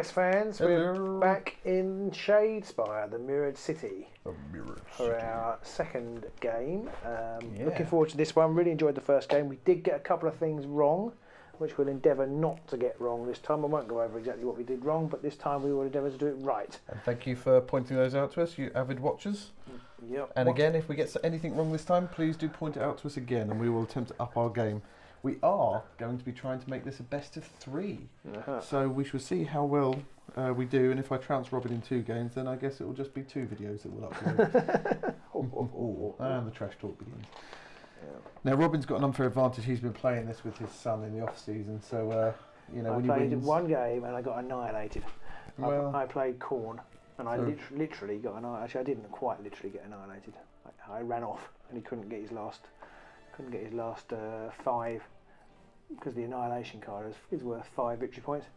Stormcast fans, we're back in Shadespire, the Mirrored City, for our second game. Looking forward to this one. Really enjoyed the first game. We did get a couple of things wrong, which we'll endeavour not to get wrong this time. I won't go over exactly what we did wrong, but this time we will endeavour to do it right. And thank you for pointing those out to us, you avid watchers. Yep. And again, if we get anything wrong this time, please do point it out to us again, and we will attempt to up our game. We are going to be trying to make this a best of 3. So we shall see how well we do, and if I trounce Robin in 2 games, then I guess it will just be 2 videos that we'll upload. And the trash talk begins. Now Robin's got an unfair advantage. He's been playing this with his son in the off season, so you know, when I he played wins, one game and I got annihilated. Well, I played Khorne and I literally got annihilated. Actually, I didn't quite literally get annihilated. I ran off and he couldn't get his last 5 because the annihilation card is worth 5 victory points.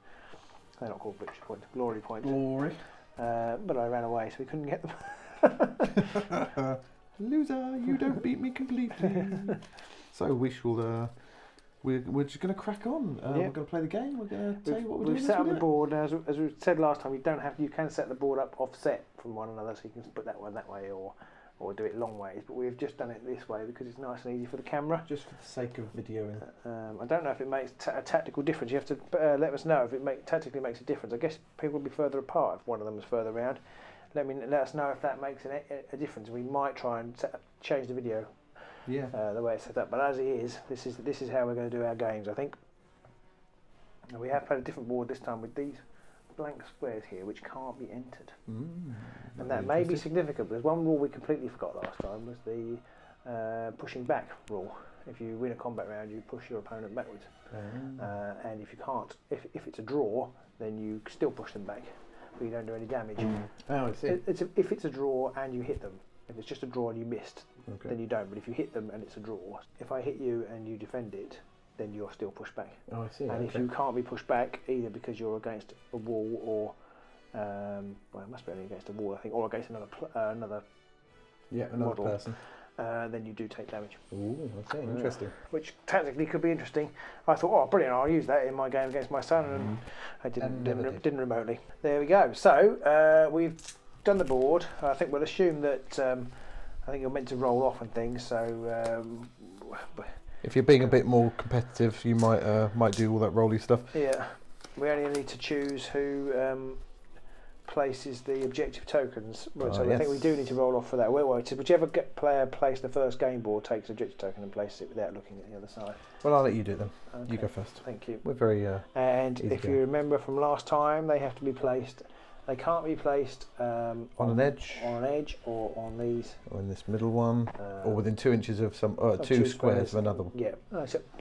They're not called victory points, glory points. Glory. But I ran away, so we couldn't get them. Loser, you don't beat me completely. So we shall. We're just going to crack on. We're going to play the game. We're going to tell you what we're doing. We've set up the board now, as we said last time. You can set the board up offset from one another, so you can put that one that way or do it long ways. But we've just done it this way because it's nice and easy for the camera. Just for the sake of videoing. I don't know if it makes a tactical difference. You have to let us know if it tactically makes a difference. I guess people would be further apart if one of them was further around. Let us know if that makes a difference. We might try and change the video. Yeah. The way it's set up, but as it is, this is how we're going to do our games. I think. And we have played a different board this time with these blank squares here, which can't be entered, and that may be significant. There's one rule we completely forgot last time, was the pushing back rule. If you win a combat round, you push your opponent backwards, and if you can't, if it's a draw, then you still push them back, but you don't do any damage. Oh, I see. If it's a draw and you hit them. If it's just a draw and you missed, then you don't. But if you hit them and it's a draw, if I hit you and you defend it, then you're still pushed back. Oh, I see. And if you can't be pushed back, either because you're against a wall or, well, it must be only against a wall, I think, or against another model, person, then you do take damage. Ooh, I see. Interesting. Which tactically could be interesting. I thought, oh, brilliant! I'll use that in my game against my son, and I didn't remotely. There we go. So we've done the board. I think we'll assume that I think you're meant to roll off and things. So if you're being a bit more competitive, you might do all that rolly stuff. Yeah, we only need to choose who places the objective tokens. So I think we do need to roll off for that. Whichever player placed the first game board takes the objective token and places it without looking at the other side. Well, I'll let you do it then. Okay. You go first. Thank you. We're very and if you remember from last time, they have to be placed. They can't be placed on an edge, or on these, or in this middle one, or within 2 inches of some 2 squares of another one. Yeah,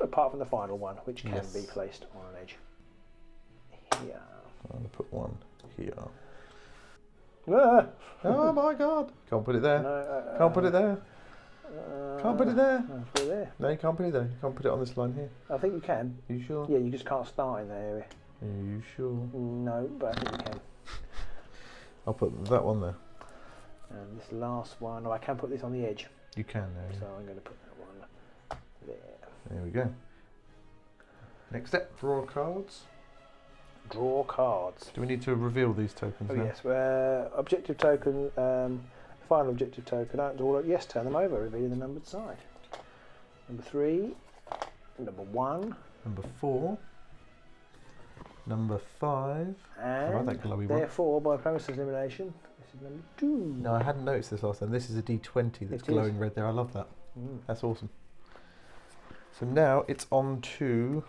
apart from the final one, which can be placed on an edge. Here. I'm going to put one here. Ah. Oh my God! Can't put it there. No, can't put it there. Can't put it there. Put it there. No, you can't put it there. You can't put it on this line here. I think you can. Are you sure? Yeah, you just can't start in that area. Are you sure? No, but I think you can. I'll put that one there. And this last one, I can put this on the edge. You can, there. So I'm going to put that one there. There we go. Next step, draw cards. Draw cards. Do we need to reveal these tokens now? Yes. Objective token, final objective token. Yes, turn them over, revealing the numbered side. Number 3, number 1. Number 4. Number 5. And like that glowy therefore, by premises elimination, this is number 2. No, I hadn't noticed this last time. This is a D20 that's glowing red there. I love that. That's awesome. So now it's on to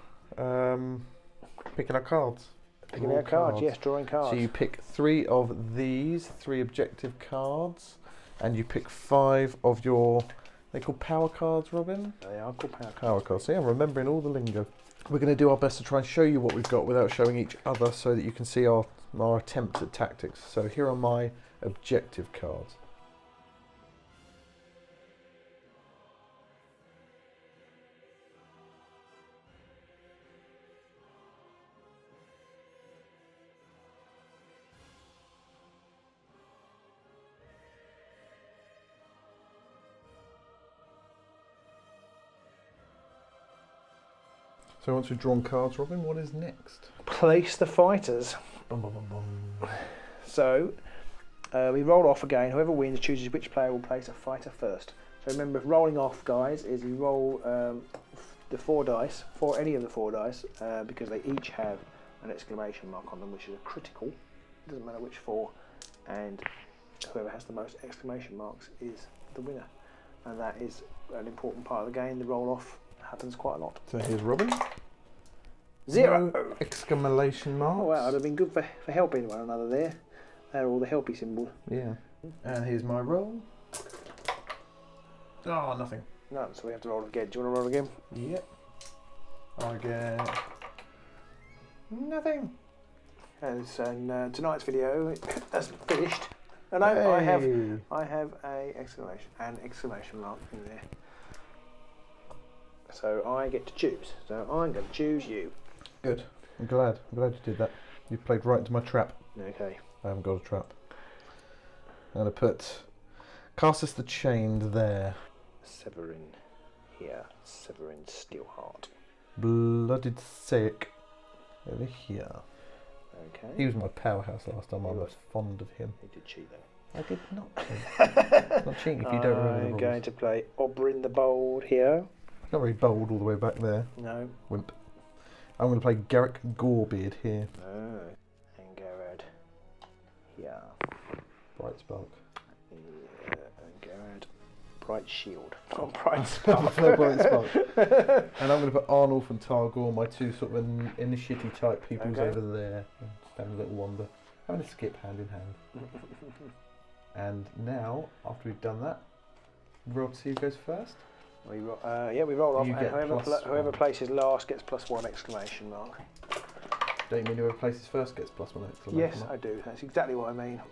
picking our cards. Picking our cards, yes, drawing cards. So you pick 3 of these, 3 objective cards, and you pick 5 of your, they're called power cards, Robin? They are called power cards. Power cards, so yeah, I'm remembering all the lingo. We're going to do our best to try and show you what we've got without showing each other so that you can see our attempts at tactics. So here are my objective cards. So once we've drawn cards, Robin, what is next? Place the fighters. Bum, bum, bum, bum. So we roll off again. Whoever wins chooses which player will place a fighter first. So remember, rolling off, guys, is you roll the 4 dice, for any of the 4 dice, because they each have an exclamation mark on them, which is a critical. It doesn't matter which 4, and whoever has the most exclamation marks is the winner. And that is an important part of the game. The roll off happens quite a lot. So here's Robin. 0! No exclamation marks. Oh wow, I'd have been good for helping one another there. They're all the helpy symbols. Yeah. And here's my roll. Oh, nothing. No, so we have to roll again. Do you want to roll again? Yep. I get nothing. And so tonight's video has finished. And I have an exclamation mark in there. So I get to choose. So I'm going to choose you. Good. I'm glad you did that. You played right into my trap. Okay. I haven't got a trap. I'm going to put Cassus the Chained there. Severin here. Severin Steelheart. Blooded Sick over here. Okay. He was my powerhouse last time. I was fond of him. He did cheat though. I did not cheat. Not cheating if you don't remember the I'm rules. going to play Oberyn the Bold here. Not very bold all the way back there. No. Wimp. I'm going to play Garrek Gorebeard here. Oh. And Garrett here. Bright Spark. And Garrett Bright Shield. Oh, Bright Spark. No Bright Spark. And I'm going to put Arnulf and Targor, my 2 sort of initiative type peoples over there. Having a little wander. Having a skip hand in hand. And now, after we've done that, roll to see who goes first. We roll off, You and get whoever +1. places last gets +1 exclamation mark. Don't you mean whoever places first gets +1 exclamation Yes, mark? I do. That's exactly what I mean.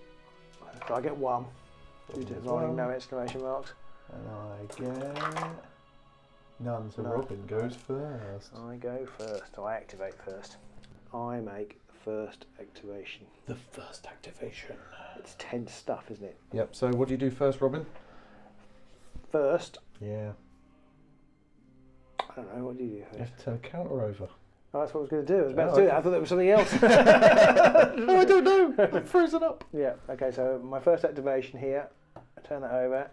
So I get 1 due to rolling no exclamation marks. And I get none, so No. Robin goes first. I go first. I activate first. I make the first activation. The first activation. It's tense stuff, isn't it? Yep, so what do you do first, Robin? First, Yeah. I don't know, what do you do You first? have to turn a counter over. Oh, that's what I was going to do. I was about Oh, to do okay. that. I thought that was something else. No, I don't know. I'm frozen up. Yeah, okay, so my first activation here, I turn that over.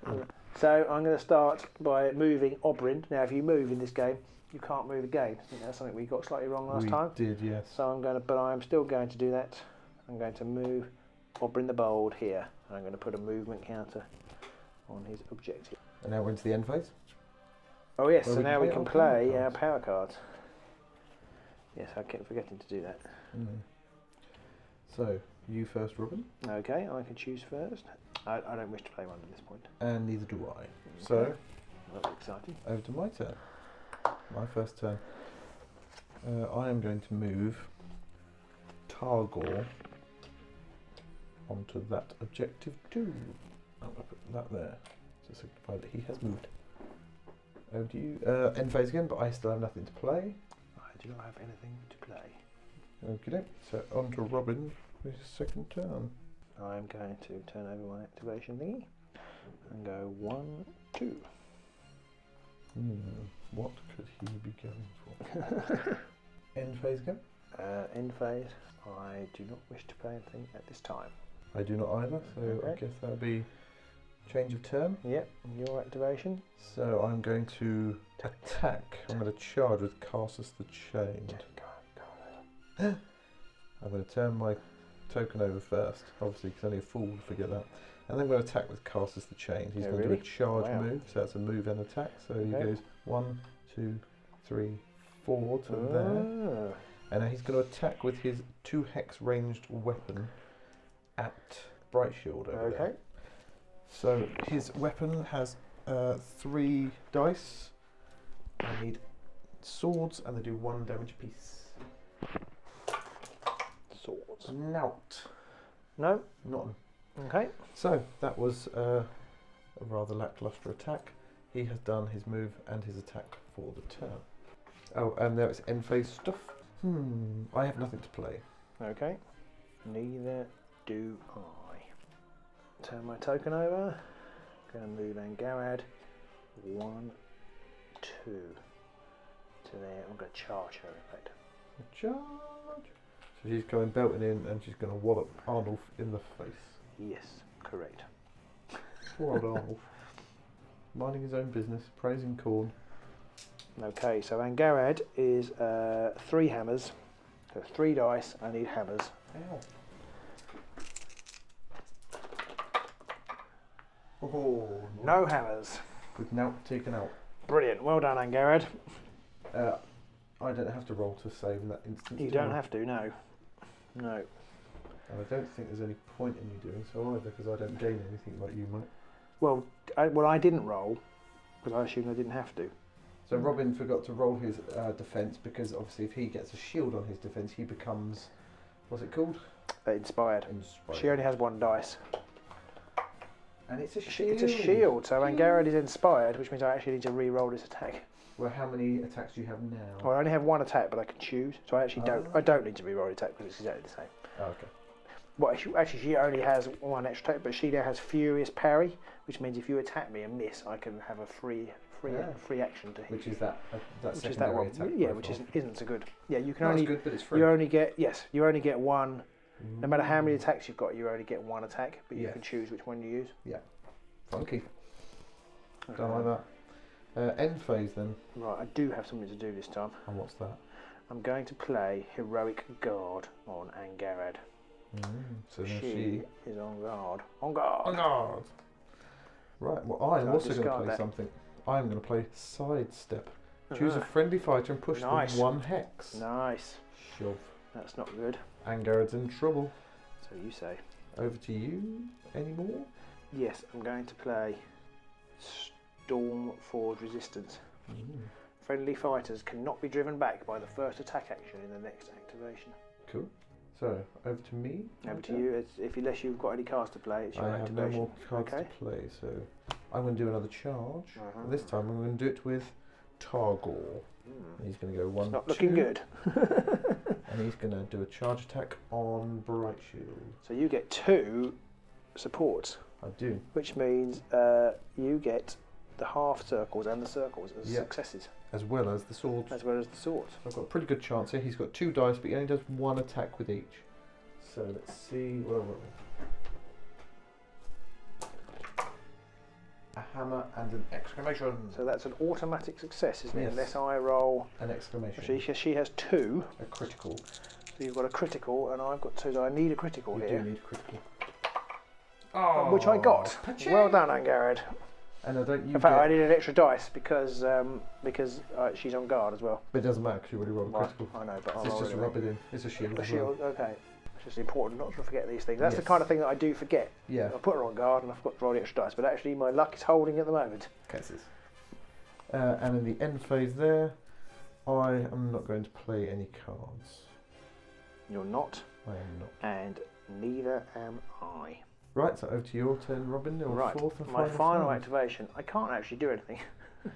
So I'm going to start by moving Oberyn. Now, if you move in this game, you can't move again. I think that's something we got slightly wrong last time. We did, yes. So I'm still going to do that. I'm going to move Oberyn the Bold here. I'm going to put a movement counter on his objective. And now we're into the end phase. Oh yes, Where so we can now we play can our power play our cards. power cards. Yes, I kept forgetting to do that. So, you first, Robin. Okay, I can choose first. I don't wish to play one at this point. And neither do I. Okay. So, That's exciting. over to my turn. My first turn. I am going to move Targor onto that objective 2. I'm going to put that there to signify that he has moved. Over to you. End phase again, but I still have nothing to play. I do not have anything to play. Okay, so on to Robin for his second turn. I'm going to turn over my activation thingy and go 1, 2. What could he be going for? End phase again? End phase. I do not wish to play anything at this time. I do not either, so I Okay. guess that would be change of turn. Yep, your activation. So I'm going to attack. I'm going to charge with Cassus the Chained. I'm going to turn my token over first, obviously, because only a fool would forget that. And then I'm going to attack with Cassus the Chained. He's Yeah, going to really? do a charge Wow. move, so that's a move and attack. So he Okay. goes 1, 2, 3, 4 to there. And now he's going to attack with his 2 hex ranged weapon at Bright Shield over there. Okay. So his weapon has 3 dice. I need swords, and they do 1 damage apiece. Swords. Nout. No. Not. Okay. So that was a rather lackluster attack. He has done his move and his attack for the turn. Oh, and now it's end phase stuff. I have nothing to play. Okay. Neither do I. Turn my token over. Going to move Angarad 1, 2 to there. I'm going to charge her, in fact. Charge. So she's coming belting in and she's going to wallop Arnulf in the face. Yes, correct. Poor old Arnulf. Minding his own business, praising Khorne. Okay, so Angarad is 3 hammers. So 3 dice, I need hammers. Ow. Oh, No hammers. with now taken out. Brilliant, well done Angarad. I don't have to roll to save in that instance. You don't have to, no. No. And I don't think there's any point in you doing so either, because I don't gain anything like you might. Well, I didn't roll, because I assumed I didn't have to. So Robin forgot to roll his defence, because obviously if he gets a shield on his defence, he becomes, what's it called? Inspired. Inspired. She only has 1 dice. And it's a shield. It's a shield, so Angarad is inspired, which means I actually need to re-roll this attack. Well, how many attacks do you have now? Well, I only have 1 attack, but I can choose, so I actually don't. I don't need to re-roll the attack because it's exactly the same. Oh, okay. Well, actually, she only has 1 extra attack, but she now has Furious Parry, which means if you attack me and miss, I can have a free action to hit. Which is that? Which is that one? Attack Yeah, profile. which isn't so good. Yeah, you can Not only. as good, but it's free. You only get you only get 1. No matter how many attacks you've got, you only get 1 attack, but you can choose which one you use. Yeah. Funky. Don't like that. End phase then. Right, I do have something to do this time. And what's that? I'm going to play Heroic Guard on Angarad. So now She is on guard. On guard. On guard. Right, well I'm So also going to discard play that. something. I'm going to play Sidestep. Choose a friendly fighter and push them 1 hex. Nice. Shove. That's not good. Angarad's in trouble. So you say. Over to you. Any more? Yes, I'm going to play Stormforge Resistance. Friendly fighters cannot be driven back by the first attack action in the next activation. Cool. So, over to me. Over to you. Unless you've got any cards to play, it's your I have no activation. more cards to play, so I'm going to do another charge. This time I'm going to do it with Targor. He's going to go 1, It's not 2, looking good. and he's going to do a charge attack on Bright Shield. So you get 2 supports, I do. which means you get the half circles and the circles as successes, As well as the swords. as well as the swords. I've got a pretty good chance here. He's got 2 dice, but he only does 1 attack with each. So let's see. Where were we? A hammer and an exclamation. So that's an automatic success, isn't it? Yes. Unless I roll. An exclamation. She has 2. A critical. So you've got a critical, and I've got 2. So I need a critical You here. do need a critical. Which I got. Pa-ching! Well done, Angarad. And I don't. In fact, I need an extra dice because she's on guard as well. But it doesn't matter because you already rolled a critical. I know, but I'll It's roll just it rub it in. It's a shield. A as well. shield, okay. It's just important not to forget these things. That's the Yes. kind of thing that I do forget. Yeah. I put her on guard and I've got to roll the extra dice, but actually my luck is holding at the moment. Cases. And in the end phase there, I am not going to play any cards. You're not, I am not. and neither am I. Right, so over to your turn, Robin. Your Right, fourth and my final turn. activation. I can't actually do anything.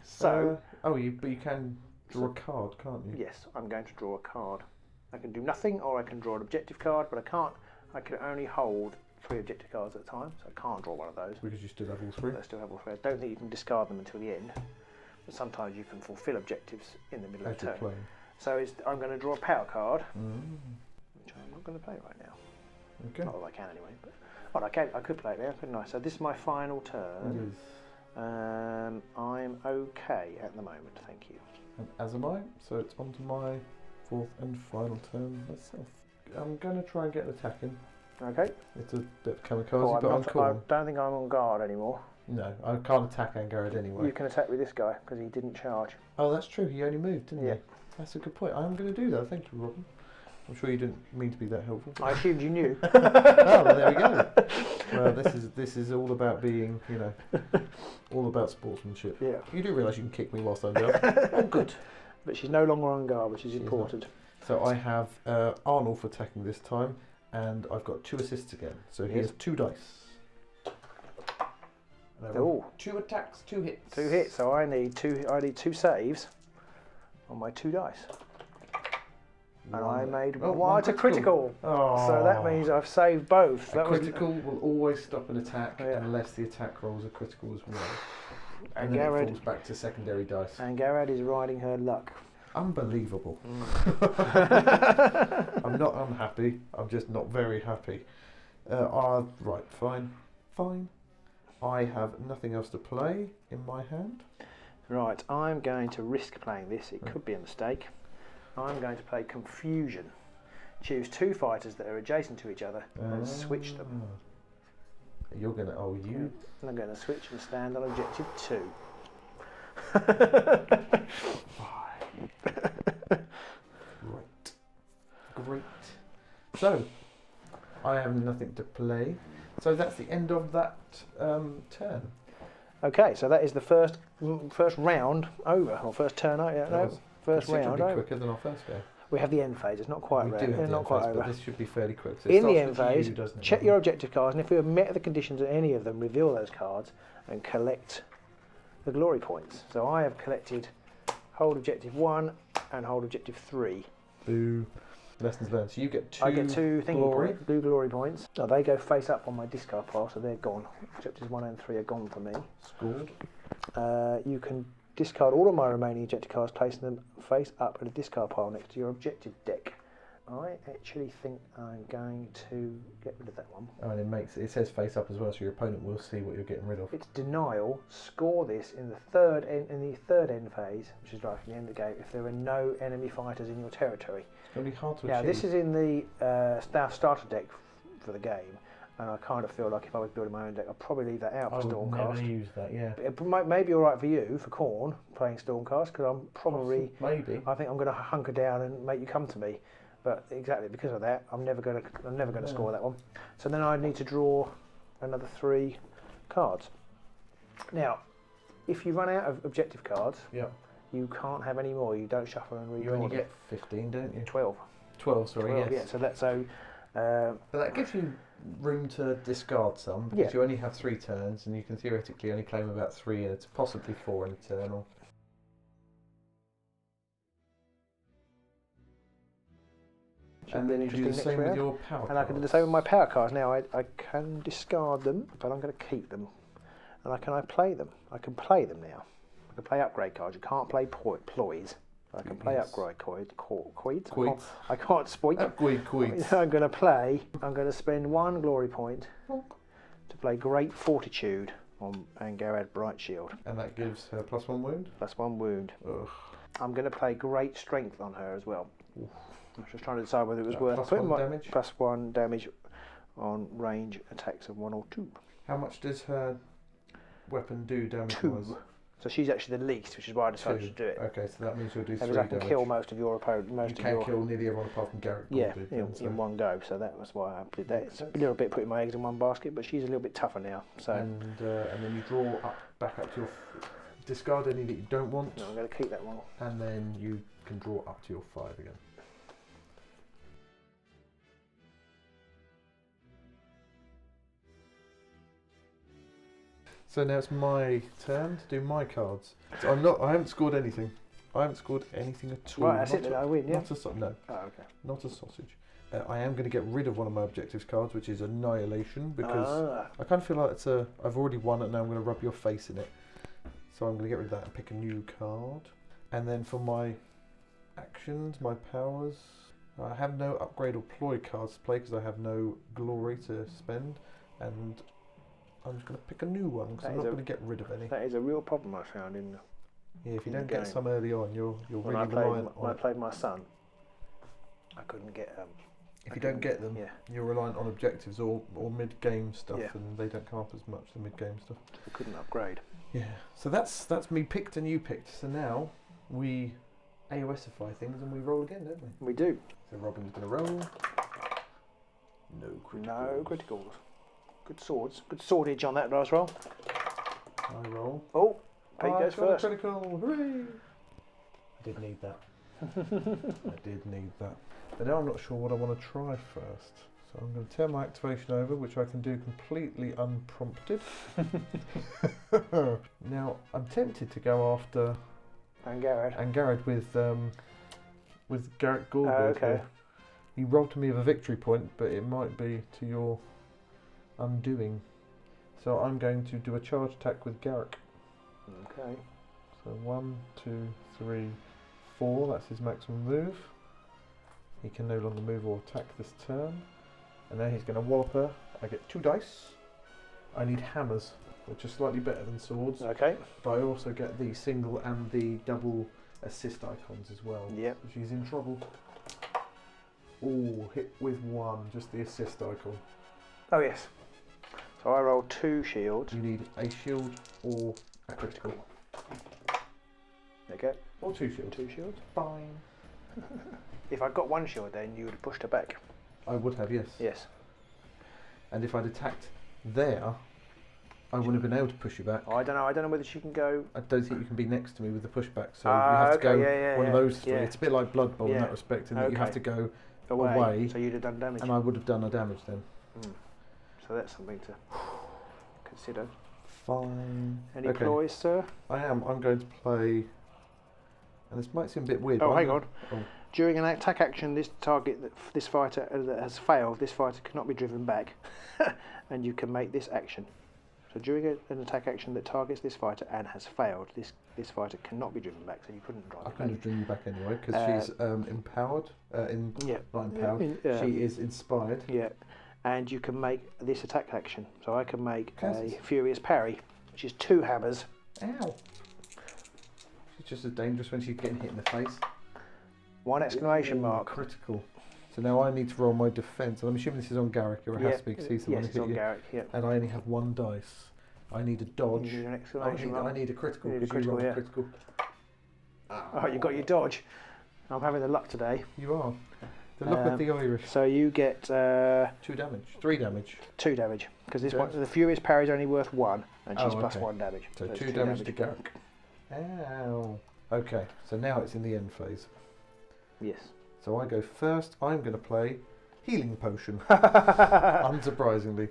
So, but you can draw a card, can't you? yes, I'm going to draw a card. I can do nothing, or I can draw an objective card, but I can't. I can only hold 3 objective cards at a time, so I can't draw one of those. Because you still have all 3. I still have all 3. I don't think you can discard them until the end, but sometimes you can fulfil objectives in the middle of As the you're turn. playing. So I'm going to draw a power card, which I'm not going to play right now. Okay. Not that I can anyway. But I could play it now, couldn't I? So this is my final It turn. is. I'm okay at the moment, thank you. And as am I, so it's on to my 4th and final turn myself. I'm going to try and get an attack in. Okay. It's a bit kamikaze, Cool, but I'm I cool. don't think I'm on guard anymore. No, I can't attack Angarad anyway. You can attack with this guy because he didn't charge. Oh, that's true. He only moved, didn't Yeah. he? That's a good point. I'm going to do that. Thank you, Robin. I'm sure you didn't mean to be that helpful. I assumed you knew. Oh, well, there we go. Well, this is all about being, all about sportsmanship. Yeah. You do realise you can kick me whilst I'm down. Oh, good. But she's no longer on guard, which is She's important. So I have Arnulf attacking this time, and I've got 2 assists again. So he has 2 dice. And I roll 2 attacks, 2 hits. 2 hits. So I need 2 saves on my 2 dice. And I made it's a critical. Oh. So that means I've saved both. A critical will always stop an attack Yeah. unless the attack rolls a critical as well. And And then it Garrett, falls back to secondary dice. and Garrett is riding her luck. Unbelievable. I'm not unhappy. I'm just not very happy. Right, fine. I have nothing else to play in my hand. Right, I'm going to risk playing this. It could be a mistake. I'm going to play Confusion. Choose 2 fighters that are adjacent to each other and switch them. You're going to... Oh, you... And I'm going to switch and stand on objective 2. Great. So, I have nothing to play. So that's the end of that turn. Okay, so that is the first round over, or first turn over. First round over. Quicker than our first game. We have the end phase. It's not quite We do have the not end quite phase, over. but this should be fairly quick. So in the end phase, doesn't it, check your objective cards, and if you have met the conditions of any of them, reveal those cards and collect the glory points. So I have collected hold objective 1 and hold objective 3. Boo. Lessons learned. So you get 2. I get 2 glory. Blue glory points. Now they go face up on my discard pile, so they're gone. Objectives 1 and 3 are gone for me. Scored. You can discard all of my remaining objective cards, placing them face up in a discard pile next to your objective deck. I actually think I'm going to get rid of that one. Oh, and it says face up as well, so your opponent will see what you're getting rid of. It's denial. Score this in the third end phase, which is like the end of the game, if there are no enemy fighters in your territory. It's going to be hard to Now, achieve. this is in the starter deck for the game, and I kind of feel like if I was building my own deck, I'd probably leave that out for Stormcast. I would never use that, yeah. It may be all right for you, for Khorne, playing Stormcast, because I'm probably... Maybe. I think I'm going to hunker down and make you come to me. But exactly because of that, I'm never going to score that one. So then I need to draw another 3 cards. Now, if you run out of objective cards, you can't have any more. You don't shuffle and redraw. You only get 15, don't you? 12. 12, sorry. 12, yes. yeah. So that's so. But that gives you room to discard some because you only have 3 turns, and you can theoretically only claim about 3, and it's possibly 4 in a turn. Or and then you do the same with your power cards. And I can do the same with my power cards. Now I can discard them, but I'm going to keep them. And I play them? I can play them now. I can play upgrade cards. You can't play ploys. I can play upgrade coins. I can't speak. Upgrade coins. I'm going to spend 1 glory point to play Great Fortitude on Angarad Bright Shield. And that gives her +1 wound? +1 wound. Ugh. I'm going to play Great Strength on her as well. Oof. I was just trying to decide whether it was worth putting my damage? +1 damage on range attacks of 1 or 2. How much does her weapon do damage? 2. So she's actually the least, which is why I decided to do it. Okay, so that means you'll do 3 because I can kill most of your opponent. You can kill nearly everyone apart from Garrek. Yeah, in one go. So that was why I did that. It's a little bit putting my eggs in one basket, but she's a little bit tougher now. So and then you draw back up to your discard any that you don't want. No, I'm going to keep that one. And then you can draw up to your 5 again. So now it's my turn to do my cards. So I haven't scored anything. I haven't scored anything at all. Right, that's it. Then I win. Yeah. No. Oh, okay. Not a sausage. I am going to get rid of one of my objectives cards, which is Annihilation, because I kind of feel like I've already won it. Now I'm going to rub your face in it. So I'm going to get rid of that and pick a new card. And then for my actions, my powers, I have no upgrade or ploy cards to play because I have no glory to spend, and I'm just going to pick a new one because I'm not going to get rid of any. That is a real problem I found in. Yeah, if you don't get some early on, you're when really reliant on. When I played my son, I couldn't get. If you don't get them, you're reliant on objectives or mid-game stuff, and they don't come up as much, the mid-game stuff. I couldn't upgrade. Yeah, so that's me picked and you picked. So now we AOSify things and we roll again, don't we? We do. So Robin's going to roll. No criticals. Good swords. Good swordage on that last roll. I roll. Oh, Pete goes first. Critical, hooray! I did need that. I did need that. But now I'm not sure what I want to try first. So I'm going to turn my activation over, which I can do completely unprompted. Now, I'm tempted to go after Angarad with Garrek Goldberg. Okay. Here. He robbed me of a victory point, but it might be to your undoing. So I'm going to do a charge attack with Garrek. Okay. So 1, 2, 3, 4, that's his maximum move. He can no longer move or attack this turn. And now he's going to wallop her. I get 2 dice. I need hammers, which are slightly better than swords. Okay. But I also get the single and the double assist icons as well. Yep. She's in trouble. Oh, hit with 1, just the assist icon. Oh yes. So I roll 2 shields. You need a shield or a critical. Okay. Or 2 shields. 2 shields. Fine. If I'd got 1 shield, then you would have pushed her back. I would have, yes. Yes. And if I'd attacked there, I wouldn't have been able to push you back. Oh, I don't know. I don't know whether she can go. I don't think you can be next to me with the pushback, so you have to go one of those 3. Yeah. It's a bit like Blood Bowl in that respect, in that you have to go away, so you'd have done damage. and I would have done a damage then. So that's something to consider. Fine. Any ploys, sir? I am. I'm going to play, and this might seem a bit weird. Oh, hang on. Oh. During an attack action, this fighter that has failed, this fighter cannot be driven back, and you can make this action. So during an attack action that targets this fighter and has failed, this fighter cannot be driven back, so you couldn't drive. I couldn't have driven you back anyway because she's empowered. Not empowered. She is inspired. Yeah, and you can make this attack action. So I can make a furious parry, which is 2 hammers. Ow! She's just as dangerous when she's getting hit in the face. 1 exclamation mark. Critical. So now I need to roll my defence. And I'm assuming this is on Garrek, or it has to be because he's the one who hit you. Garrek, yeah. And I only have 1 dice. I need a dodge. You need an exclamation mark. I need a critical. You need a critical, you critical. Oh, you got your dodge. I'm having the luck today. You are. The luck of the Irish. So you get 2 damage. 3 damage. 2 damage. Because this one, the furious parry is only worth 1, and she's plus 1 damage. So 2 damage to Garrek. Ow. Okay, so now it's in the end phase. Yes. So I go first. I'm going to play Healing Potion. Unsurprisingly.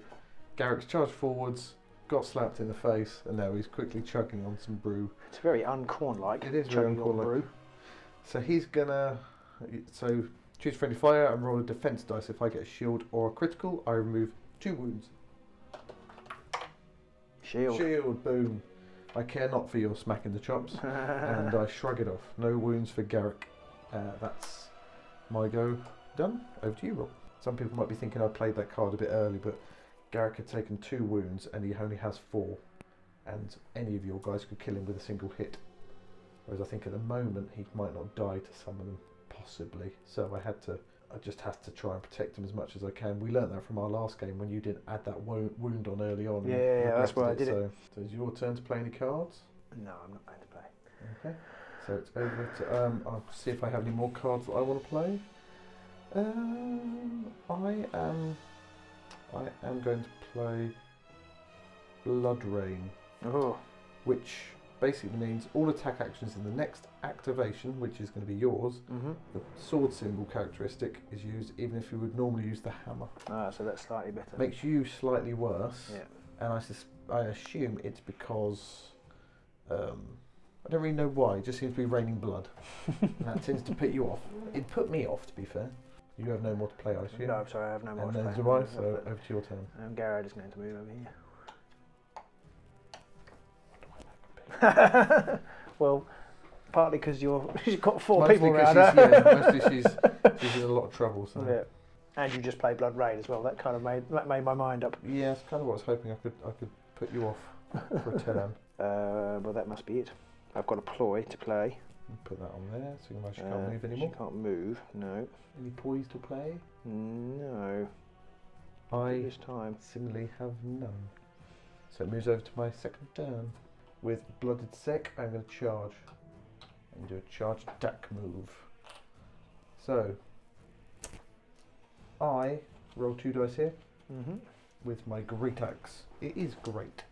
Garrek's charged forwards, got slapped in the face, and now he's quickly chugging on some brew. It's very uncorn-like. It is very uncorn-like. Brew. So he's going to... So choose friendly fire and roll a defense dice. If I get a shield or a critical, I remove 2 wounds. Shield. Shield, boom. I care not for your smacking the chops. And I shrug it off. No wounds for Garrek. That's my go done. Over to you, Rob. Some people might be thinking I played that card a bit early, but Garrek had taken 2 wounds and he only has 4. And any of your guys could kill him with a single hit. Whereas I think at the moment he might not die to some of them, possibly. So I just have to try and protect him as much as I can. We learnt that from our last game when you didn't add that wound on early on. Yeah, that's why I did it. So it's your turn to play any cards? No, I'm not going to play. Okay. So it's over to, I'll see if I have any more cards that I want to play. I am going to play Blood Rain, which basically means all attack actions in the next activation, which is going to be yours, the sword symbol characteristic is used even if you would normally use the hammer. Ah, so that's slightly better. Makes you slightly worse. Yeah. And I assume it's because... I don't really know why, it just seems to be raining blood. And that tends to put you off. It put me off, to be fair. You have no more to play, I assume. No, I'm sorry, I have no more to play. And neither do I, so over to your turn. Garrett is going to move over here. Well, partly because she's got 4 people around her. Mostly she's in a lot of trouble. So. Yeah. And you just play Blood Rain as well. That kind of made my mind up. Yeah, it's kind of what I was hoping I could put you off for a turn. Well, that must be it. I've got a ploy to play. Put that on there, so you she can't move anymore. She can't move, no. Any poise to play? No. I this time similarly have none. So it moves over to my second turn. With Blooded Sec, I'm going to charge. And do a charge attack move. So, I roll 2 dice here. With my great axe. It is great.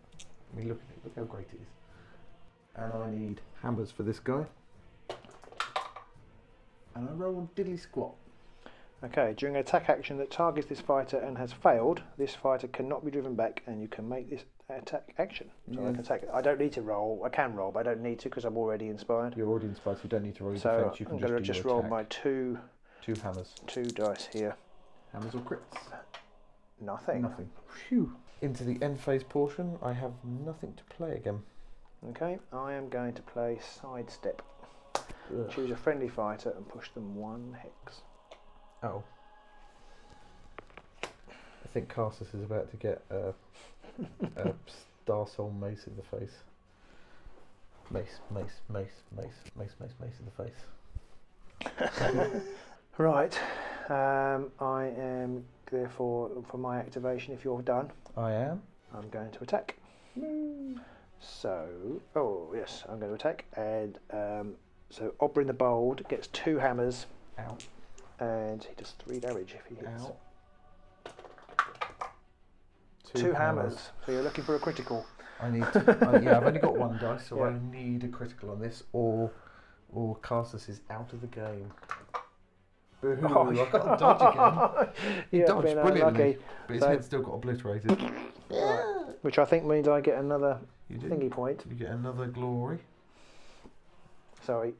I mean, look at it. Look how great it is. And I need hammers for this guy. And I roll diddly squat. Okay, during an attack action that targets this fighter and has failed, this fighter cannot be driven back, and you can make this attack action. So I can attack it. I don't need to roll. I can roll, but I don't need to because I'm already inspired. You're already inspired, so you don't need to roll your so defense. You can I'm going to just roll my 2 hammers. 2 dice here. Hammers or crits? Nothing. Nothing. Phew. Into the end phase portion, I have nothing to play again. Okay, I am going to play Sidestep. Ugh. Choose a friendly fighter and push them 1 hex. Oh. I think Carsus is about to get a Star Soul mace in the face. Mace in the face. Right. I am, therefore, for my activation, if you're done, I am. I'm going to attack. So, yes, I'm going to attack. And so Oberyn the Bold gets 2 hammers. Ow. And he does 3 damage if he hits. Ow. 2 hammers. So you're looking for a critical. I need to, yeah, I've only got 1 dice, so Yeah. I need a critical on this, or Carsus is out of the game. Boo-hoo, I've got to dodge again. He dodged been brilliantly, unlucky. but his So- head still got obliterated. Right. Which I think means I get another You do. thingy point. You get another glory. Sorry.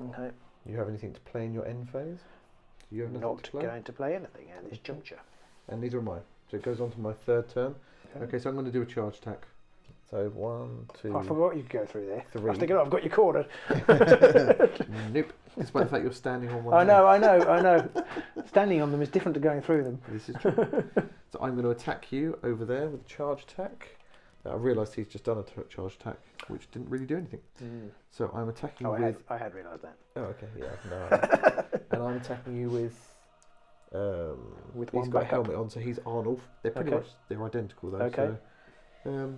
Okay. You have anything to play in your end phase? Do you have nothing Not to play? going to play anything at this juncture. And neither am I. So it goes on to my 3rd turn. Okay. Okay, so I'm going to do a charge attack. So 1, 2. I forgot you could go through there. 3. I was thinking, I've got you cornered. Nope. Despite the fact you're standing on one. I leg. know. Standing on them is different to going through them. This is true. So I'm going to attack you over there with a charge attack. I realised he's just done a charge attack, which didn't really do anything. So I'm attacking with. I had realised that. Oh, okay, yeah, no. And I'm attacking you with. With he's one got a backup. helmet on, so he's Arnulf. They're pretty Okay. much identical though. Okay. So,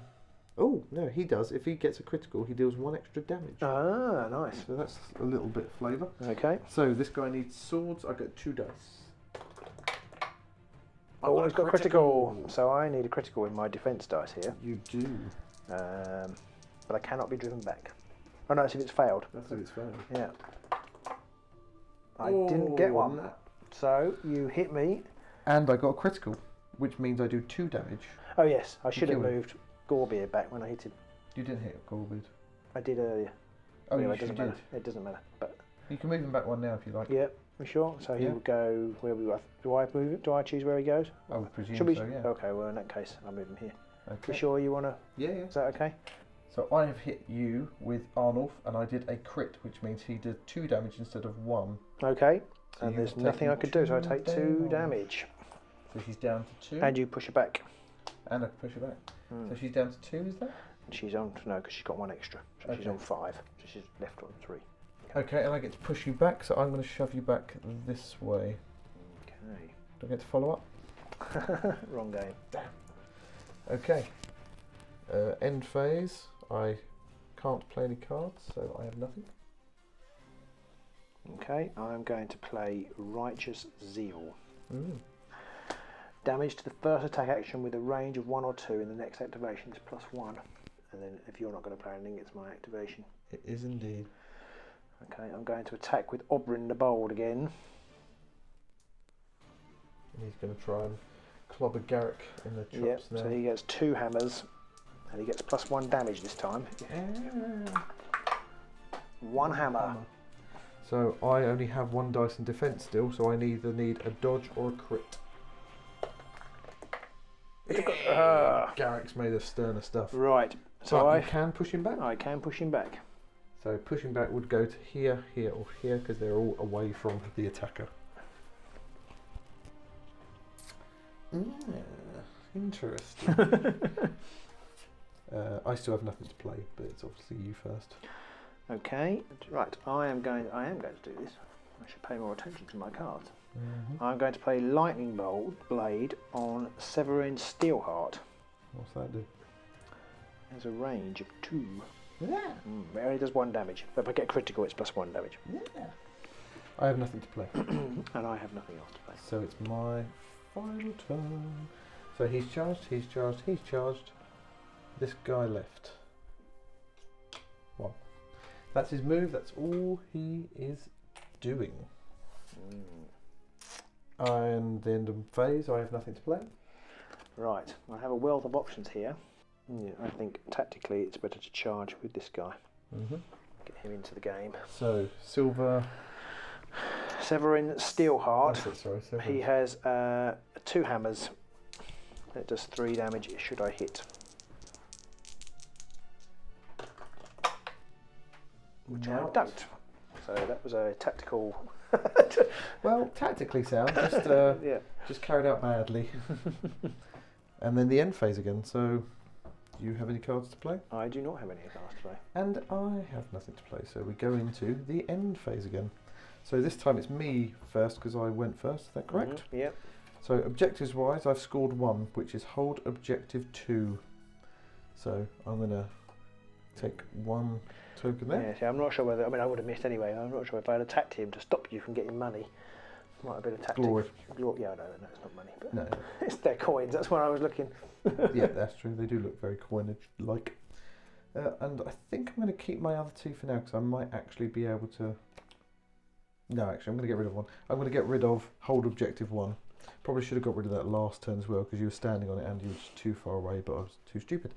oh no, he does. If he gets a critical, he deals 1 extra damage. Ah, nice. So that's a little bit of flavour. Okay. So this guy needs swords. I got 2 dice. Oh, he's got critical. So I need a critical with my defence dice here. You do. But I cannot be driven back. Oh no, it's if it's failed. That's if it's failed. Yeah. I didn't get one. that. So you hit me. And I got a critical, which means I do 2 damage. Oh yes, I should have killed him. moved Gorbier back when I hit him. You didn't hit Gorbid. I did earlier. Oh, Anyway, you it doesn't did. matter. It doesn't matter. But You can move him back 1 now if you like. yeah, we sure. So he Yeah. will go where we were. Do I move it? Do I choose where he goes? I would presume Should we? so, yeah. Okay. Well, in that case, I'll move him here. Okay. You sure you want to? Yeah, yeah. Is that okay? So I have hit you with Arnulf, and I did a crit, which means he did 2 damage instead of 1. Okay. So And you there's have nothing I taken could do, so I 2 take 2 damage. So she's down to 2. And you push her back. And I can push her back. Mm. So she's down to 2, is that? And she's on no, because she's got 1 extra, so she's Okay. on 5. So she's left on 3. Okay, and I get to push you back, so I'm going to shove you back this way. Okay. Do I get to follow up? Wrong game. Okay. End phase. I can't play any cards, so I have nothing. Okay, I'm going to play Righteous Zeal. Mm. Damage to the first attack action with a range of 1 or 2 in the next activation is +1. And then if you're not going to play anything, it's my activation. It is indeed. Okay, I'm going to attack with Oberyn the Bold again. And he's going to try and clobber Garrek in the chops Yep, now. so he gets 2 hammers. And he gets +1 damage this time. Yeah. 1 hammer. So I only have 1 dice in defence still, so I either need a dodge or a crit. Garrick's made of sterner stuff. Right, so But I you can push him back. can push him back. So pushing back would go to here, here, or here, because they're all away from the attacker. Interesting. I still have nothing to play, but it's obviously you first. Okay, right. I am going to do this. I should pay more attention to my cards. Mm-hmm. I'm going to play Lightning Blade on Severin Steelheart. What's that do? There's a range of 2. Yeah. It only does 1 damage. But if I get critical, it's +1 damage. Yeah. I have nothing to play. And I have nothing else to play. So it's my final turn. So he's charged, he's charged, he's charged. This guy left. 1. That's his move, that's all he is doing. And the end of phase, I have nothing to play. Right, I have a wealth of options here. Yeah, I think tactically it's better to charge with this guy. Mm-hmm. Get him into the game. So, silver. Severin Steelheart. That's it, sorry, silver. He has 2 hammers. It does 3 damage should I hit. Which I Not. don't. So that was a tactical. Well, tactically sound, just Yeah. just carried out badly. And then the end phase again. So, do you have any cards to play? I do not have any cards to play. And I have nothing to play. So we go into the end phase again. So this time it's me first because I went first. Is that correct? Yep. So objectives wise, I've scored 1, which is hold objective 2. So I'm gonna take 1 token there. Yeah, see, I'm not sure whether. I mean, I would have missed anyway. I'm not sure if I had attacked him to stop you from getting money. Might have been a tactic. Glory. Yeah, I don't know. It's not money, but No. it's their coins. That's what I was looking. Yeah, that's true. They do look very coinage-like. And I think I'm going to keep my other 2 for now because I might actually be able to. No, actually, I'm going to get rid of 1. I'm going to get rid of hold objective 1. Probably should have got rid of that last turn as well because you were standing on it and you were just too far away, but I was too stupid.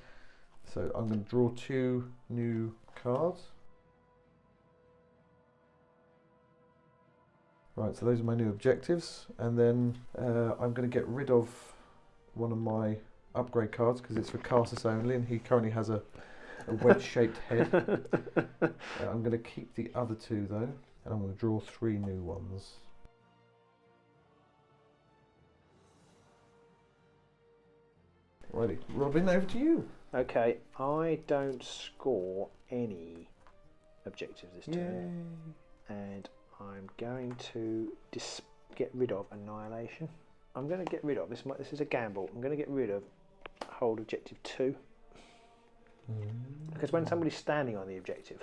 So I'm going to draw 2 new cards. Right, so those are my new objectives, and then I'm going to get rid of one of my upgrade cards because it's for Carsus only, and he currently has a wedge-shaped head. I'm going to keep the other 2 though, and I'm going to draw 3 new ones. Righty, Robin, over to you. Okay, I don't score any objectives this turn, and I'm going to get rid of Annihilation. I'm going to get rid of this. This is a gamble. I'm going to get rid of hold objective 2 because when somebody's standing on the objective,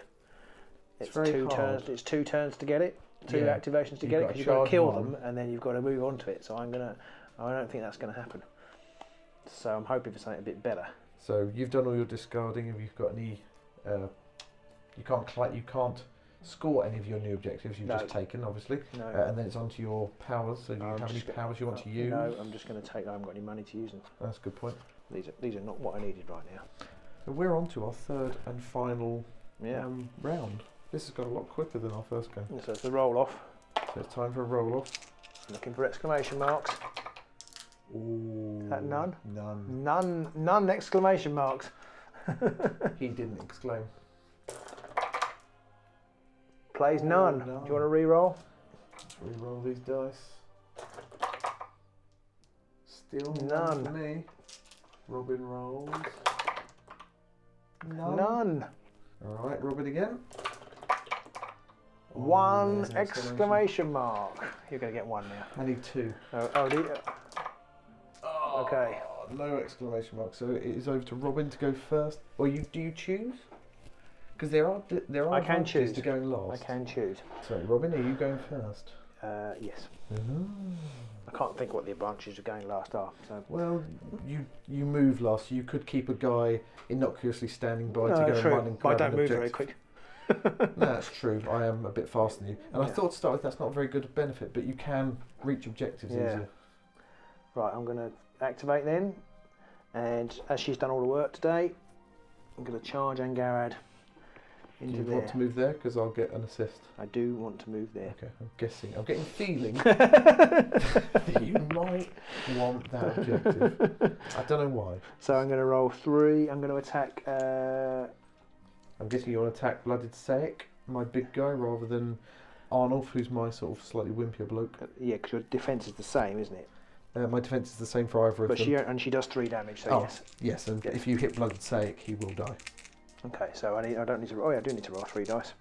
it's 2 turns. It's 2 turns to get it, 2 activations to get it because you've got to kill them and then you've got to move on to it. So I don't think that's going to happen. So I'm hoping for something a bit better. So you've done all your discarding. Have you got any? You can't score any of your new objectives. You've just taken, obviously. No. And then it's onto your powers. So do you have any powers you want to use? No, I'm just going to take. I haven't got any money to use them. That's a good point. These are not what I needed right now. So we're on to our 3rd and final round. This has got a lot quicker than our first game. So it's the roll off. So it's time for a roll off. Looking for exclamation marks. Ooh, None? None. None exclamation marks. He didn't exclaim. Plays none. No. Do you want to re-roll? Let's re-roll these dice. Still None. for me. Robin rolls. None. Alright, Robin again. 1 there's an exclamation mark. You're going to get 1 now. I need 2. Okay. No exclamation mark. So it is over to Robin to go first. Or do you choose? Because there are I can advantages choose to going last. I can choose. So Robin, are you going first? Yes. I can't think what the advantages of going last are. So. Well, you move last. You could keep a guy innocuously standing by to go and run and grab I don't an move objective. very quick. No, that's true. I am a bit faster than you. And I thought to start with that's not a very good benefit, but you can reach objectives easier. Right, I'm going to activate then. And as she's done all the work today, I'm going to charge Angarad into Do you there. want to move there? Because I'll get an assist. I do want to move there. Okay, I'm getting feeling that you might want that objective. I don't know why. So I'm going to roll 3. I'm going to attack. I'm guessing you want to attack Blooded Saek, my big guy, rather than Arnulf, who's my sort of slightly wimpier bloke. Yeah, because your defence is the same, isn't it? My defence is the same for either of them. She does 3 damage. So yes. Yes, and if you hit Blooded Saek, he will die. Okay, so I don't need to. Oh, yeah, I do need to roll 3 dice.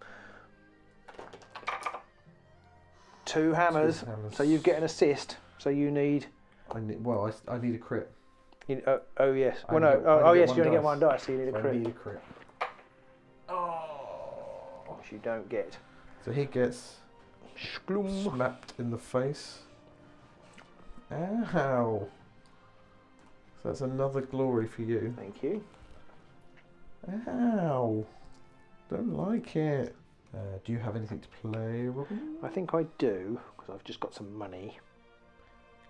2 hammers. 2 hammers. So you get an assist. So you need. I need a crit. Oh yes. I Well, no. only get Yes, one you only get dice. 1 dice, so you need a So crit. I need a crit. Which you don't get. So he gets Shkloom. smacked in the face. Ow. So that's another glory for you. Thank you. Ow. Don't like it. Do you have anything to play, Robin? I think I do, because I've just got some money.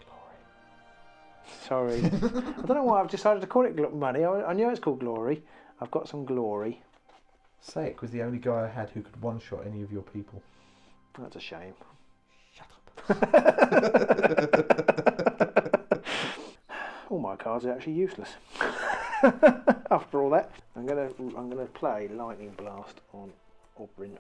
Glory. Sorry. I don't know why I've decided to call it money. I knew it's called glory. I've got some glory. Saek was the only guy I had who could one-shot any of your people. That's a shame. Shut up. All my cards are actually useless. After all that, I'm gonna play Lightning Blast on Oberyn.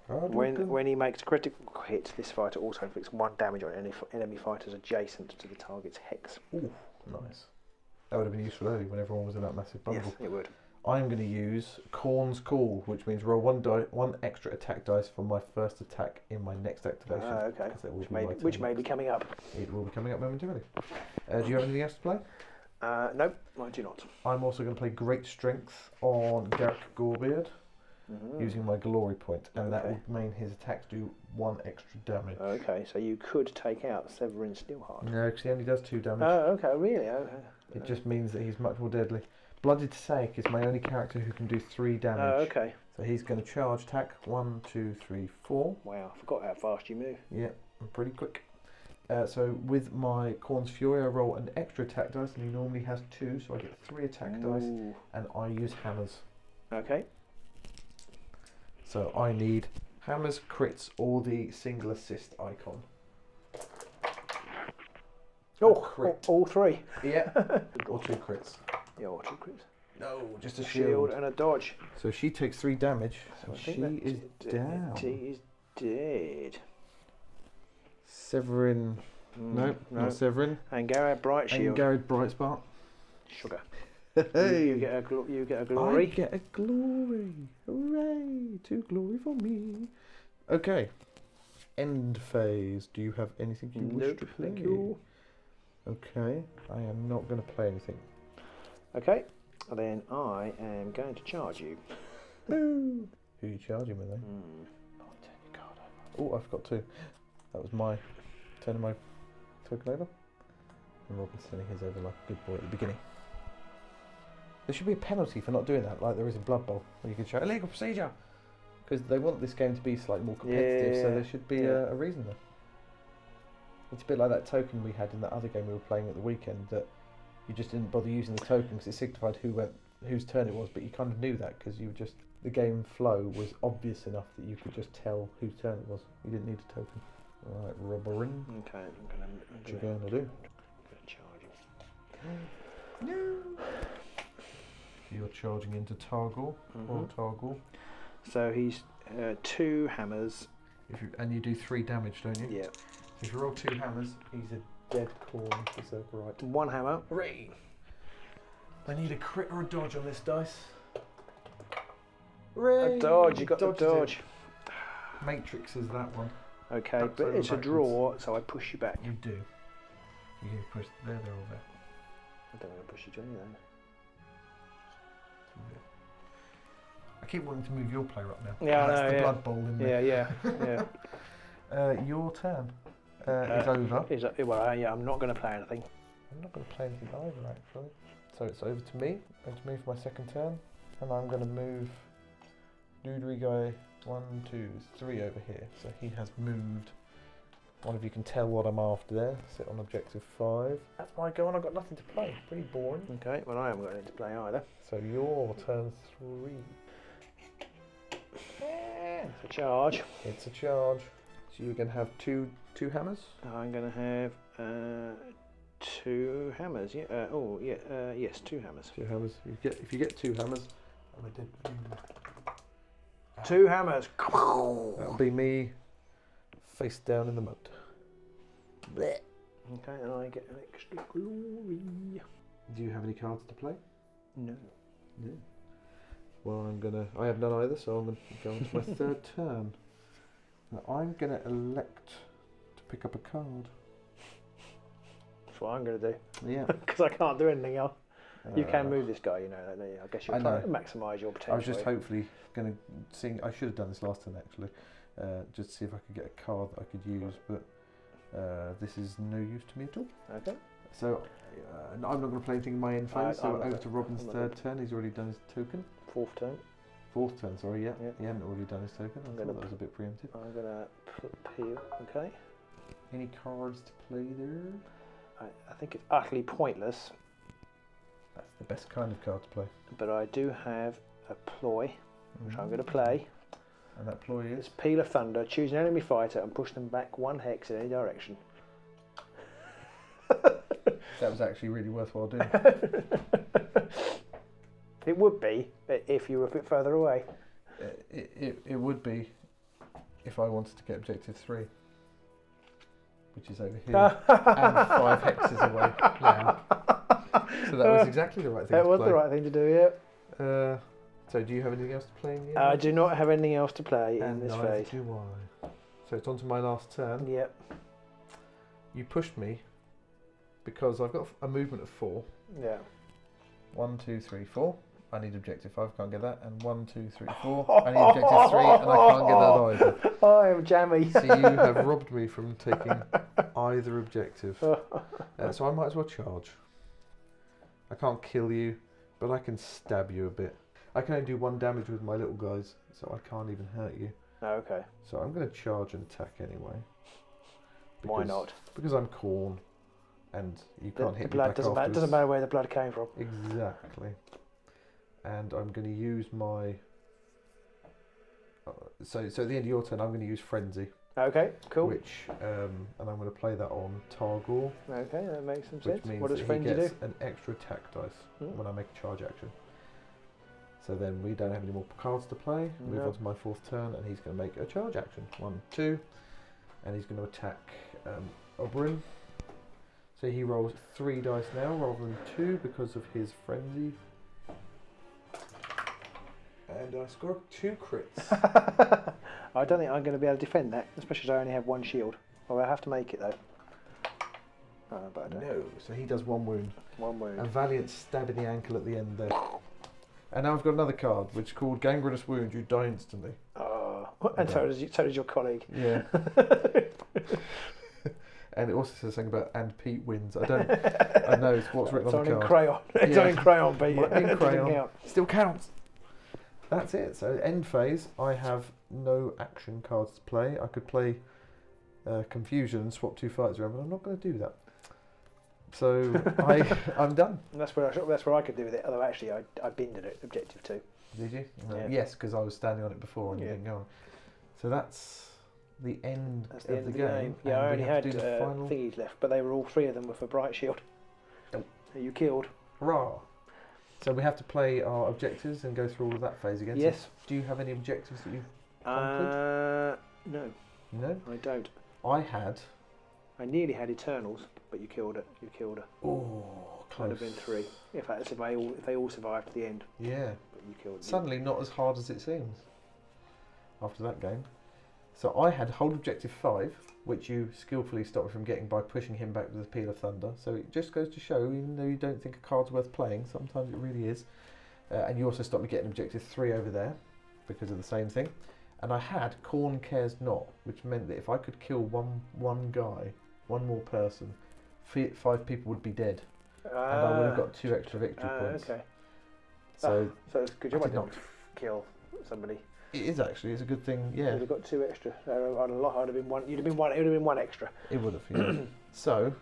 When he makes a critical hit, this fighter also inflicts 1 damage on any enemy fighters adjacent to the target's hex. Ooh, nice. That would have been useful early when everyone was in that massive bundle. Yes, it would. I'm going to use Khorne's Call, which means roll 1 extra attack dice for my first attack in my next activation. Okay. Which may be coming up. It will be coming up momentarily. Do you have anything else to play? No, I do not. I'm also going to play Great Strength on Garrek Gorebeard, using my glory point, and that will mean his attacks do 1 extra damage. Okay, so you could take out Severin Steelheart. No, because he only does 2 damage. Oh, okay, really? Okay. It just means that he's much more deadly. Blooded Sake is my only character who can do 3 damage. Oh, okay. So he's going to charge attack 1, 2, 3, 4. Wow, I forgot how fast you move. Yeah, I'm pretty quick. So with my Khorne's Fury, I roll an extra attack dice, and he normally has 2, so I get 3 attack dice, and I use hammers. Okay. So I need hammers, crits, or the single assist icon. All 3. Yeah, or 2 crits. Yeah, or 2 crits. No, just a shield and a dodge. So she takes 3 damage, So and she is down. She is dead. Severin, no, not Severin. And Garrett Bright Shield. And Garrett Bright Spark. Sugar. Hey, you get a glory. I get a glory. Hooray! 2 glory for me. Okay. End phase. Do you have anything you wish to play? Thank you. Okay. I am not going to play anything. Okay. Then I am going to charge you. Who are you charging with, then? Oh, I forgot to. That was my turning my token over. And Robin's turning his over like a good boy at the beginning. There should be a penalty for not doing that, like there is in Blood Bowl, where you can show illegal procedure, because they want this game to be slightly more competitive. So there should be a reason there. It's a bit like that token we had in that other game we were playing at the weekend, that you just didn't bother using the token because it signified whose turn it was, but you kind of knew that because you just the game flow was obvious enough that you could just tell whose turn it was. You didn't need a token. All right, Robberin. Okay, What you going to do? I'm going to charge you. No. You're charging into Targor or Targor. So he's 2 hammers. And you do 3 damage, don't you? Yeah. So if you roll 2 hammers, he's a dead Khorne. Is that right? 1 hammer. Hooray! I need a crit or a dodge on this dice. Hooray! A dodge. You got the dodge. Matrix is that one. Okay, Up but over it's a backwards. draw, so I push you back. You do. You push. They're all there. I don't want to push you to anything. I keep wanting to move your player up now. Yeah, That's the Blood Bowl in there. Yeah. Your turn is over. I'm not going to play anything. I'm not going to play anything either, actually. So it's over to me. I'm going to move for my second turn. And I'm going to move Doodery Guy 1, 2, 3 over here. So he has moved. One of you can tell what I'm after there. Sit on objective 5. That's my go, and I've got nothing to play. Pretty boring. Okay, well I haven't got anything to play either. So your turn 3. It's a charge. It's a charge. So you're going to have two hammers? I'm going to have 2 hammers. Yeah. Yes, 2 hammers. 2 hammers. If you get 2 hammers, and I did. 2 hammers. That'll be me face down in the mud. Blech. Okay, and I get an extra glory. Do you have any cards to play? No. No. Well, I have none either, so I'm going to go on to my third turn. Now, I'm going to elect to pick up a card. That's what I'm going to do. Yeah. Because I can't do anything else. You can move this guy, you know. I guess you're trying to maximise your potential. I was just hopefully going to sing. I should have done this last turn actually, just to see if I could get a card that I could use. But this is no use to me at all. Okay. So I'm not going to play anything in my end phase. So over to Robin's third turn. He's already done his token. Fourth turn. Fourth turn. Sorry. Yeah. He hadn't already done his token. I thought that was a bit preemptive. I'm going to peel. Okay. Any cards to play there? I think it's utterly pointless. That's the best kind of card to play. But I do have a ploy, which I'm going to play. And that ploy is? It's Peal of Thunder. Choose an enemy fighter and push them back 1 hex in any direction. That was actually really worthwhile doing. It would be if you were a bit further away. It would be. if I wanted to get objective 3, which is over here, and 5 hexes away now. So that was exactly the right thing to play. That was the right thing to do, yeah. So do you have anything else to play in the end? I do not have anything else to play in this neither phase. do I. So it's on to my last turn. Yep. You pushed me because I've got a movement of 4. Yeah. 1, 2, 3, 4. I need objective 5, can't get that. And 1, 2, 3, 4. I need objective 3, and I can't get that either. I am jammy. So you have robbed me from taking either objective. So I might as well charge. I can't kill you, but I can stab you a bit. I can only do 1 damage with my little guys, so I can't even hurt you. Oh, okay. So I'm going to charge and attack anyway. Why not? Because I'm Khorne, and you can't hit me blood back doesn't matter. afterwards. Doesn't matter where the blood came from. Exactly. And I'm going to use my... So at the end of your turn, I'm going to use Frenzy. Okay, cool. Which, and I'm going to play that on Targor. Okay, that makes some Which sense. means What does that Frenzy he do? gets an extra attack dice when I make a charge action. So then we don't have any more cards to play. Move on to my 4th turn, and he's going to make a charge action. 1, 2, and he's going to attack Oberyn. So he rolls 3 dice now rather than 2 because of his Frenzy. And I score 2 crits. I don't think I'm going to be able to defend that, especially as I only have 1 shield. Well, I have to make it though. But I don't. No, so he does 1 wound. 1 wound. A valiant stab in the ankle at the end there. And now I've got another card, which is called Gangrenous Wound. You die instantly. Oh, and so does your colleague. Yeah. And it also says something about and Pete wins. I know it's what's written on the card. In crayon. It's on in crayon, Pete. In crayon. Still counts. That's it. So end phase, I have no action cards to play. I could play Confusion and swap 2 fighters around, but I'm not going to do that. So I'm done. And that's where I could do with it. Although actually, I binned it at objective 2. Did you? Yeah. Yes, because I was standing on it before and you didn't go on. So that's the end That's the of end the game. Yeah, I And only we have had to do the final. thingies left, but they were all 3 of them were for Bright Shield. Oh. Who you killed. Hurrah! So we have to play our objectives and go through all of that phase again. Yes. So do you have any objectives that you've conquered? No. No? I don't. I nearly had Eternals, but you killed it. You killed her. Oh, close. Might have been 3. In fact, if they all survived to the end. Yeah. But you killed them. Suddenly not as hard as it seems after that game. So I had hold objective 5, which you skillfully stopped me from getting by pushing him back with the Peal of Thunder. So it just goes to show, even though you don't think a card's worth playing, sometimes it really is. And you also stopped me getting objective 3 over there because of the same thing. And I had Khorne Cares Not, which meant that if I could kill one guy, 1 more person, 5 people would be dead. And I would have got 2 extra victory points. Okay. So it's good job I did didn't not kill somebody. it is actually, it's a good thing, yeah. You'd have got 2 extra. I'd have been 1. You'd have been 1. It would have been 1 extra. It would have, yeah. So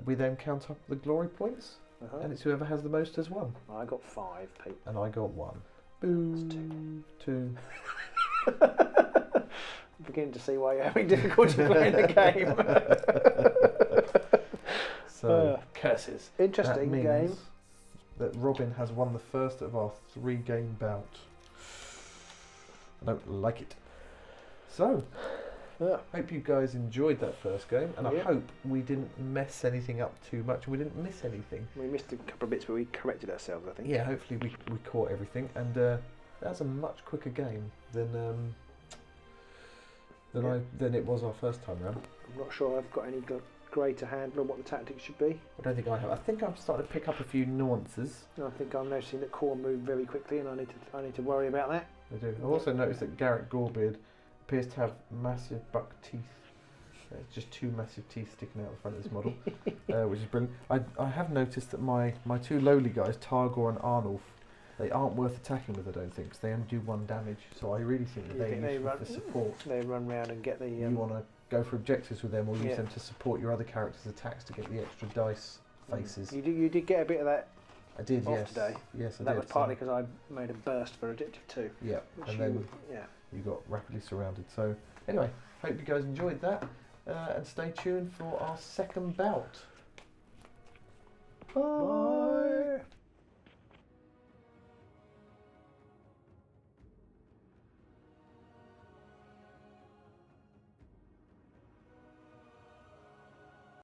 we then count up the glory points, and it's whoever has the most has won. I got 5, Pete. And I got 1. Boo. That's 2. I'm beginning to see why you're having difficulty playing the game. So curses. that Interesting means game. that Robin has won the first of our 3-game bout. I don't like it. So, hope you guys enjoyed that first game, and I hope we didn't mess anything up too much. We didn't miss anything. We missed a couple of bits, but we corrected ourselves, I think. Yeah, hopefully we caught everything, and that's a much quicker game than it was our first time round. I'm not sure I've got any greater handle on what the tactics should be. I don't think I have. I think I'm starting to pick up a few nuances. I think I'm noticing that Khorne moved very quickly, and I need to worry about that. I do. I've also noticed that Garrek Gorebeard appears to have massive buck teeth. It's just 2 massive teeth sticking out the front of this model, which is brilliant. I have noticed that my 2 lowly guys, Targor and Arnulf, they aren't worth attacking with, I don't think, because they only do 1 damage. So I really think that they're useful for support. They run round and get the... You want to go for objectives with them, or use them to support your other characters' attacks to get the extra dice faces. You did get a bit of that. I did, off yes. Today. Yes, I did. That was partly because I made a burst for objective 2. Yeah, and then you got rapidly surrounded. So anyway, hope you guys enjoyed that, and stay tuned for our second bout. Bye.